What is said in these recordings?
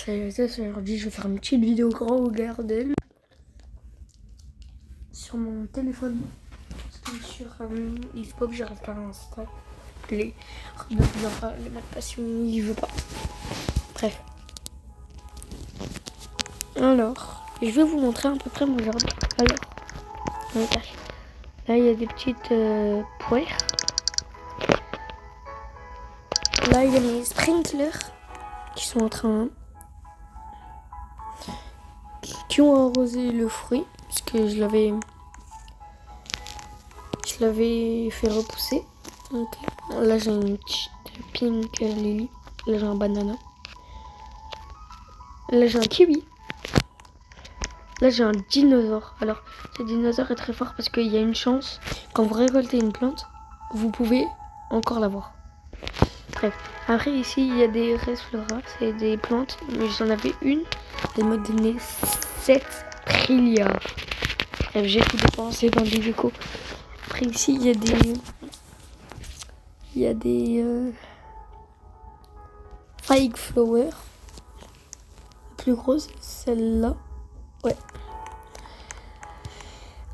salut à tous, aujourd'hui je vais faire une petite vidéo Grow Garden sur mon téléphone parce que sur Xbox j'arrive pas à installer les mots de passe il veut pas. Bref. Alors, je vais vous montrer à peu près mon jardin. Alors, là il y a des petites poires. Là il y a mes sprinklers qui sont en train qui ont arrosé le fruit parce que je l'avais fait repousser. Donc là j'ai une petite pink lily, là j'ai un banana, là j'ai un kiwi, là j'ai un dinosaure. Alors ce dinosaure est très fort parce qu'il y a une chance quand vous récoltez une plante vous pouvez encore l'avoir. Bref, après ici il y a des Resflora, c'est des plantes, mais j'en avais une, elle m'a donné 7 trilliards. Bref, j'ai tout dépensé dans des décos. Après ici il y a des fake flower. La plus grosse, celle-là. Ouais.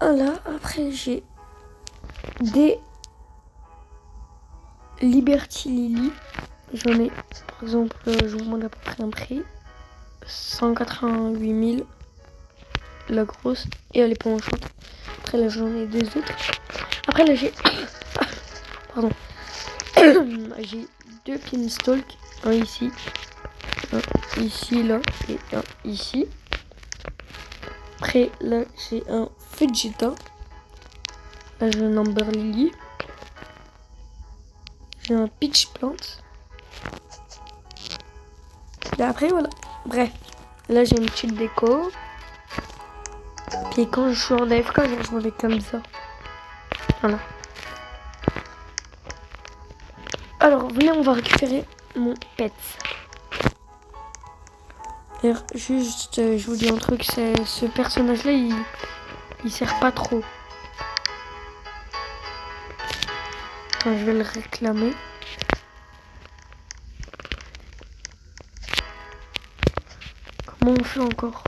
Là, après j'ai des Liberty Lily. J'en ai, par exemple, je vous demande à peu près un prix. 188 000. La grosse. Et elle est pas enchantée. Après là, j'en ai deux autres. Après là, j'ai... Pardon. J'ai deux Pinstalk. Un ici. Un ici, là. Et un ici. Après là, j'ai un Vegeta. Là, j'ai un Amber Lily. J'ai un Peach Plant. Et après, voilà. Bref. Là, j'ai une petite déco. Puis quand je suis en AFK, je vais comme ça. Voilà. Alors, venez, on va récupérer mon pet. D'ailleurs, juste, je vous dis un truc, ce personnage-là, il sert pas trop. Attends, je vais le réclamer. Comment on fait encore ?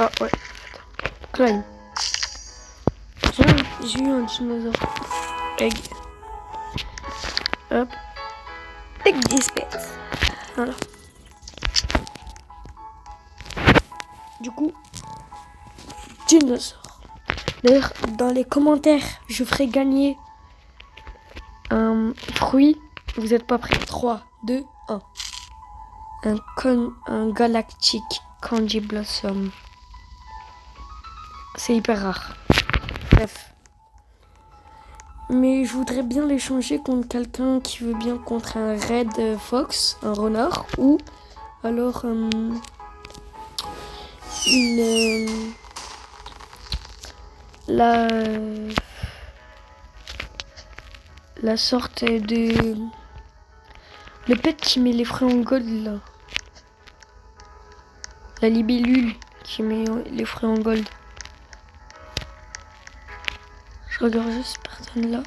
Ah ouais. Climb. J'ai eu un dinosaure. Egg. Hop. Egg this pet. Voilà. Du coup, dinosaure. D'ailleurs, dans les commentaires, je ferai gagner un fruit. Vous êtes pas prêts? 3, 2, 1. Un Galactic Candy Blossom. C'est hyper rare. Bref. Mais je voudrais bien l'échanger contre quelqu'un qui veut bien contre un Red Fox, un renard, ou alors la sorte de... Le pet qui met les fruits en gold, là. La libellule qui met les fruits en gold. Je regarde juste cette personne-là.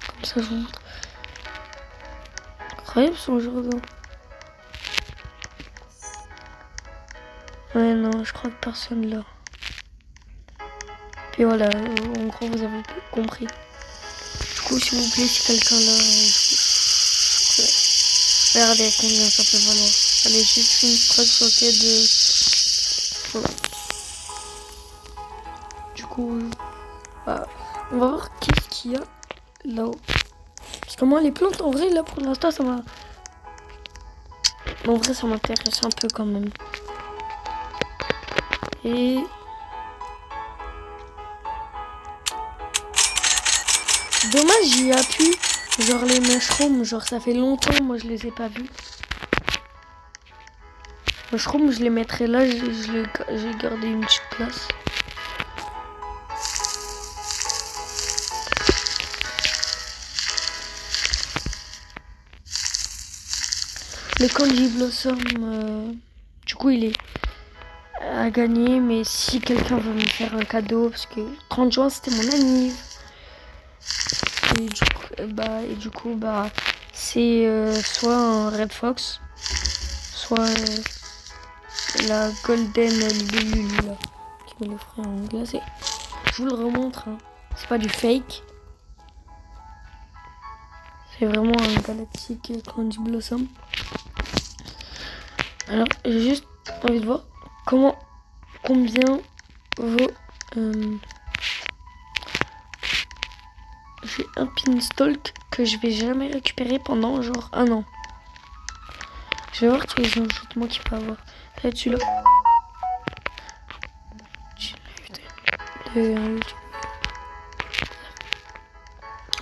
Comme ça, je vous montre. Incroyable son jardin. Ouais, non, je crois que personne là. Puis voilà, en gros, vous avez compris. Du coup, s'il vous plaît, si quelqu'un là... Regardez combien ça peut valoir. Allez, j'ai fait une trace de... Voilà. Du coup, bah, on va voir qu'est-ce qu'il y a là-haut. Parce que moi, les plantes, en vrai, là, pour l'instant, ça m'a... En vrai, ça m'intéresse un peu quand même. Et... Dommage, j'y appuie. Genre les mushrooms, genre ça fait longtemps, moi je les ai pas vus. Mushrooms, je les mettrai là, j'ai gardé une petite place. Le Candy Blossom, du coup il est à gagner, mais si quelqu'un veut me faire un cadeau, parce que 30 juin c'était mon anniv. Et du coup, c'est soit un Red Fox, soit la Golden Lulu là, qui me l'offrait en glacé. Je vous le remontre, hein. C'est pas du fake. C'est vraiment un galactique Candy Blossom. Alors, j'ai juste envie de voir combien vaut... j'ai un Pinstalk que je vais jamais récupérer pendant genre 1 an. Je vais voir tous les ajoutements qu'il peut avoir. Là, celui-là.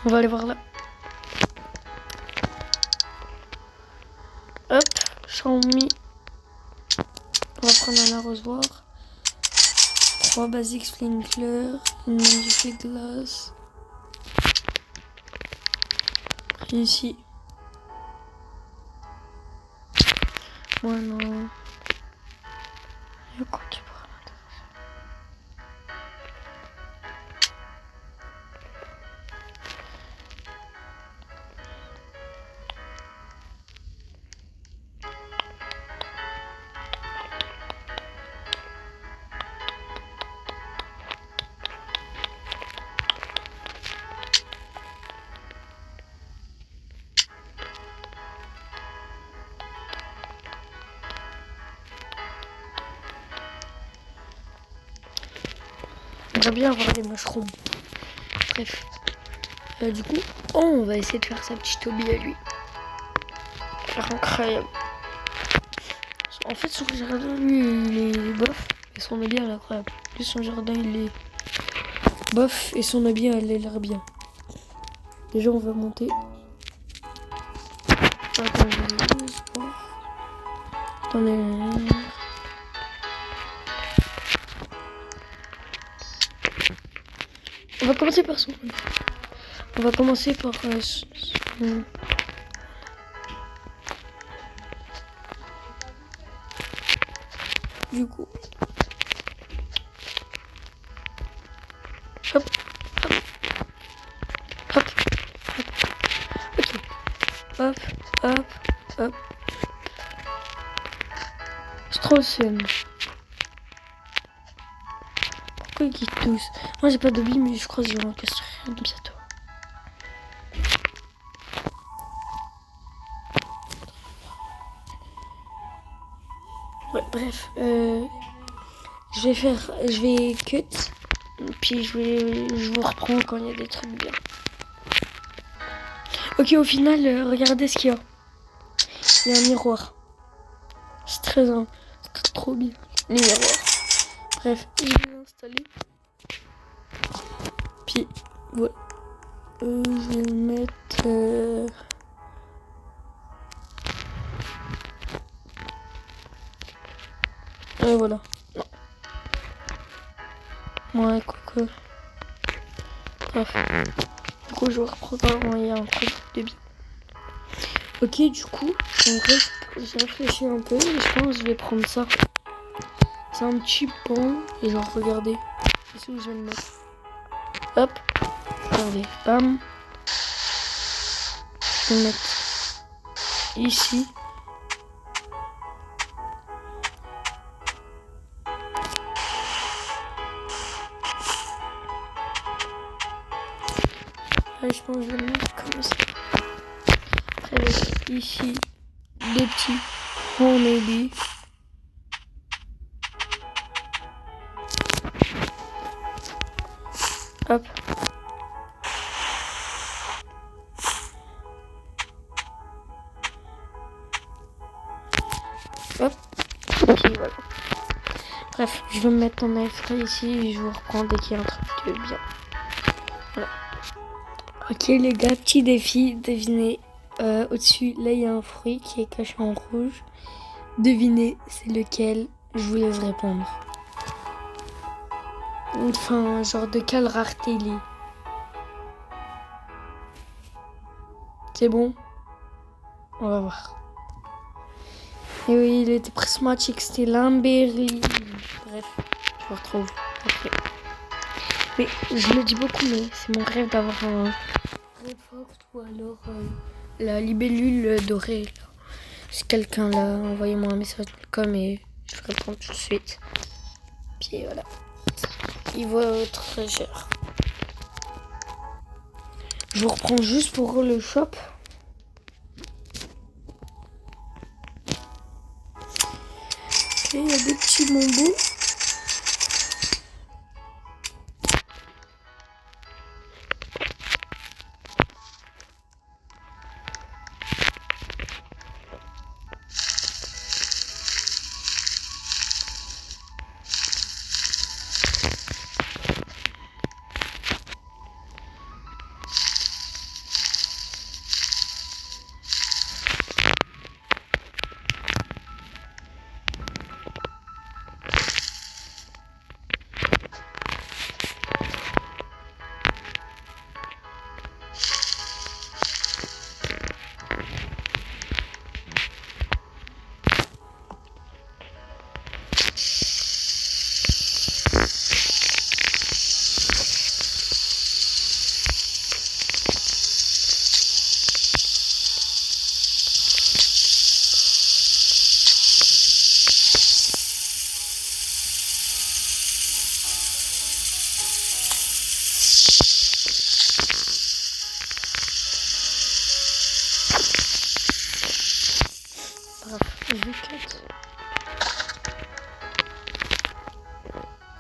On va aller voir là. Hop, Xiaomi. On va prendre un arrosoir. 3 basiques sprinkler. Une magnifique glace. Ici. Ouais, non. Il y a quoi qui pourrait m'intéresser? J'aimerais bien avoir des mushrooms. Bref. Du coup, on va essayer de faire sa petite hobby à lui. Incroyable. En fait, son jardin, lui, il est bof. Et son habit, elle est incroyable. Lui, son jardin, il est bof. Et son habit, elle a l'air bien. Déjà, on va monter. Attendez. On va commencer par son... On va commencer par son... Du coup... Hop, hop, hop, hop, ok, hop, hop, hop. C'est trop le seum. Pourquoi ils quittent tous? Moi j'ai pas de billes, mais je crois que je vais en castrer un bientôt. Ouais, bref, je vais cut, puis je vous reprends quand il y a des trucs bien. Ok, au final, regardez ce qu'il y a. Il y a un miroir. C'est c'est trop bien. Les miroirs. Bref, je vais l'installer. Puis, voilà. Je vais le mettre... voilà. Non. Ouais, coucou. Bref. Du coup, je vais reprendre quand il y a un truc de bien. Ok, du coup, j'ai réfléchi un peu et je pense que je vais prendre ça. C'est un petit pont. Et genre, regardez. C'est où je vais le mettre. Hop. Regardez. Bam. Je vais le mettre ici. Là, je pense que je vais le mettre comme ça. Avec ici des petits honeybee. Hop. Hop. Puis voilà. Bref, je vais me mettre en airfryer ici et je vous reprends dès qu'il y a un truc de bien. Voilà. Ok les gars, petit défi, devinez. Au-dessus, là il y a un fruit qui est caché en rouge. Devinez c'est lequel, je vous laisse répondre. Enfin, genre de quelle rareté il est. C'est bon? On va voir. Et oui, il était prismatique, c'était Limberly. Bref, je vous retrouve après. Mais je le dis beaucoup, mais c'est mon rêve d'avoir un Red Fox ou alors la libellule dorée. Là. Si quelqu'un l'a, envoyez-moi un message comme et je réponds tout de suite. Puis voilà. Il vaut très cher. Je vous reprends juste pour le shop. Ok, il y a des petits bonbons.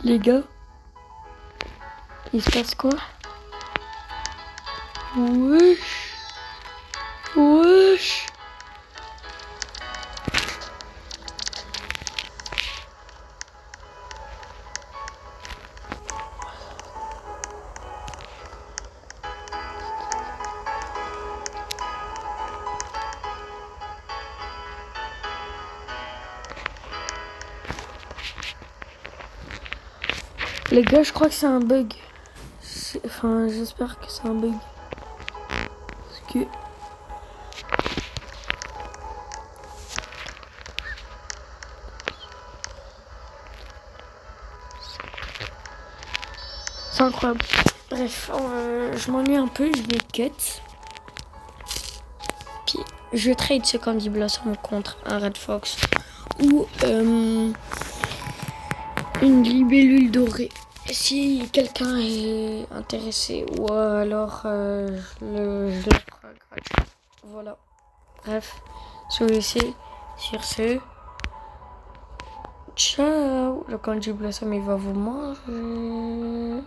Les gars, il se passe quoi? Wesh. Wesh. Les gars, je crois que c'est un bug. Enfin, j'espère que c'est un bug. Parce que... c'est incroyable. Bref, je m'ennuie un peu, je vais cut. Puis, je trade ce Candy Blossom contre un Red Fox. Ou une libellule dorée. Si quelqu'un est intéressé, ou alors je le ferai gratuit. Voilà. Bref, sur ce, ciao. Le Candy Blossom, il va vous manger.